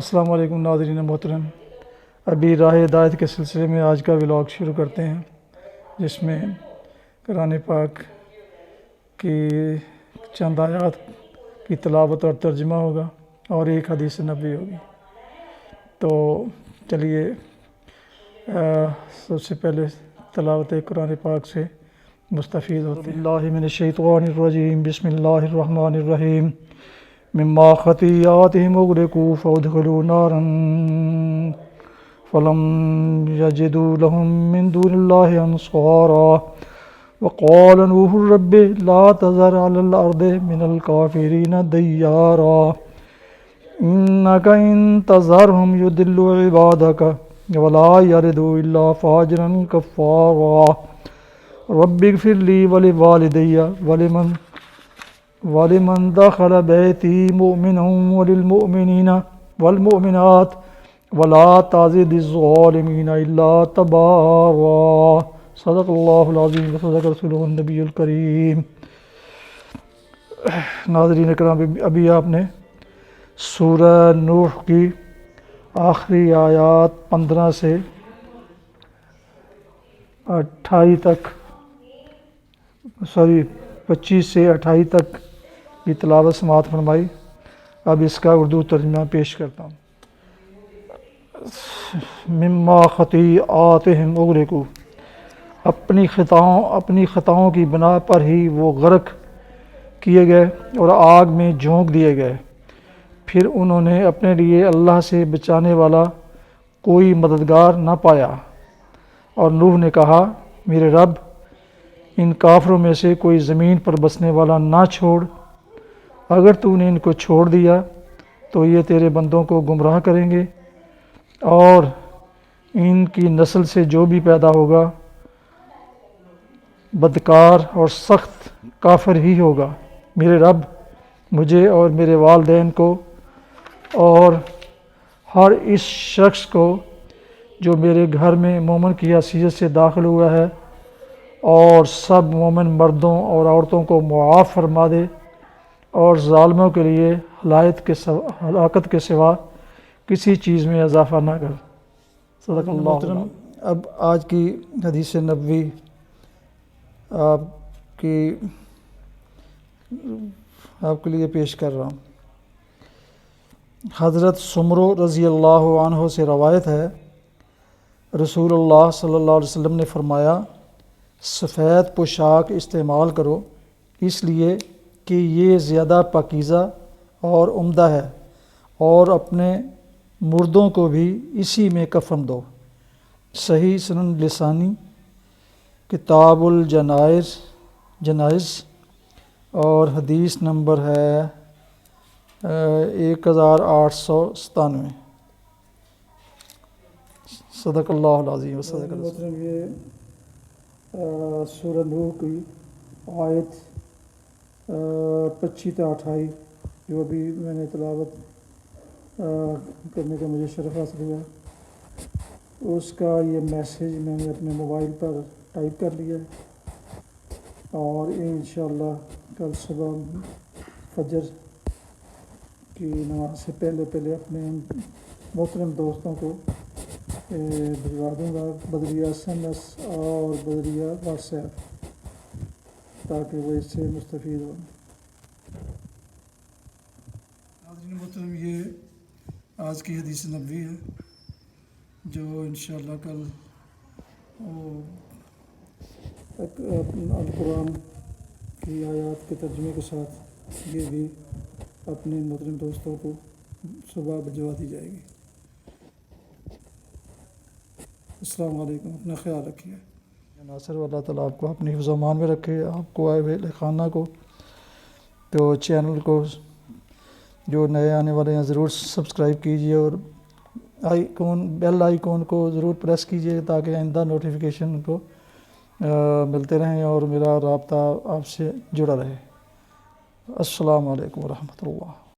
السلام علیکم ناظرین محترم، ابھی راہ ہدایت کے سلسلے میں آج کا ولاگ شروع کرتے ہیں، جس میں قرآن پاک کی چند آیات کی تلاوت اور ترجمہ ہوگا اور ایک حدیث نبوی ہوگی۔ تو چلیے سب سے پہلے تلاوت قرآن پاک سے مستفید ہوتے ہیں۔ باللہ من الشیطان الرجیم، بسم اللہ الرحمن الرحیم۔ مما خطیئاتہم اغرقوا فادخلوا نارا فلم یجدوا لهم من دون اللہ انصارا وقال نوح رب لا تذر علی الارض من الکافرین دیارا انک ان تذرهم یضلوا عبادک ولا یلدوا الا فاجرا کفارا رب اغفر لی ولوالدی ولمن دخل بیتی مؤمنا وللمؤمنین والمؤمنات ولا تزد الظالمین الا تبارا۔ صدق اللہ العظیم وصدق رسولہ النبی الکریم۔ ناظرین کرام، ابھی آپ نے سورہ نوح کی آخری آیات 15 سے 28 تک 25 سے 28 تک کی تلاوت سماعت فرمائی۔ اب اس کا اردو ترجمہ پیش کرتا ہوں۔ مما خطیئاتہم اغرقوا، اپنی خطاؤں کی بنا پر ہی وہ غرق کیے گئے اور آگ میں جھونک دیے گئے۔ پھر انہوں نے اپنے لیے اللہ سے بچانے والا کوئی مددگار نہ پایا، اور نوح نے کہا، میرے رب، ان کافروں میں سے کوئی زمین پر بسنے والا نہ چھوڑ، اگر تو نے ان کو چھوڑ دیا تو یہ تیرے بندوں کو گمراہ کریں گے، اور ان کی نسل سے جو بھی پیدا ہوگا بدکار اور سخت کافر ہی ہوگا۔ میرے رب، مجھے اور میرے والدین کو اور ہر اس شخص کو جو میرے گھر میں مومن کی حیثیت سے داخل ہوا ہے، اور سب مومن مردوں اور عورتوں کو معاف فرما دے، اور ظالموں کے لیے ہلاکت کے سوا کسی چیز میں اضافہ نہ کر۔ صدق اللہ محترم۔ اب آج کی حدیث نبوی آپ کے لیے پیش کر رہا ہوں۔ حضرت سمرو رضی اللہ عنہ سے روایت ہے، رسول اللہ صلی اللہ علیہ وسلم نے فرمایا، سفید پوشاک استعمال کرو، اس لیے کہ یہ زیادہ پاکیزہ اور عمدہ ہے، اور اپنے مردوں کو بھی اسی میں کفن دو۔ صحیح سنن لسانی، کتاب الجنائز، اور حدیث نمبر ہے 1897۔ صدق اللہ العظیم وصدق رسولہ۔ یہ سورہ نوح کی آیت 25 تا 28 جو ابھی میں نے تلاوت کرنے کا مجھے شرف حاصل ہوا، اس کا یہ میسیج میں نے اپنے موبائل پر ٹائپ کر لیا ہے، اور انشاءاللہ کل صبح فجر کی نماز سے پہلے اپنے محترم دوستوں کو بھجوا دوں گا بذریعہ SMS اور بذریعہ واٹس ایپ، تاکہ وہ اس سے مستفید ہوں۔ ناظرین محترم، یہ آج کی حدیث نبوی ہے، جو انشاءاللہ کل القرآن کی آیات کے ترجمے کے ساتھ یہ بھی اپنے محترم دوستوں کو صبح بھجوا دی جائے گی۔ السلام علیکم، اپنا خیال رکھیے۔ ناصر، اللہ تعالیٰ آپ کو اپنی حفظ و امان میں رکھے، آپ کو آئے ہوئے خانہ کو، تو چینل کو جو نئے آنے والے ہیں ضرور سبسکرائب کیجیے، اور بیل آئیکن کو ضرور پریس کیجیے، تاکہ آئندہ نوٹیفیکیشن کو ملتے رہیں اور میرا رابطہ آپ سے جڑا رہے۔ السلام علیکم ورحمۃ اللہ۔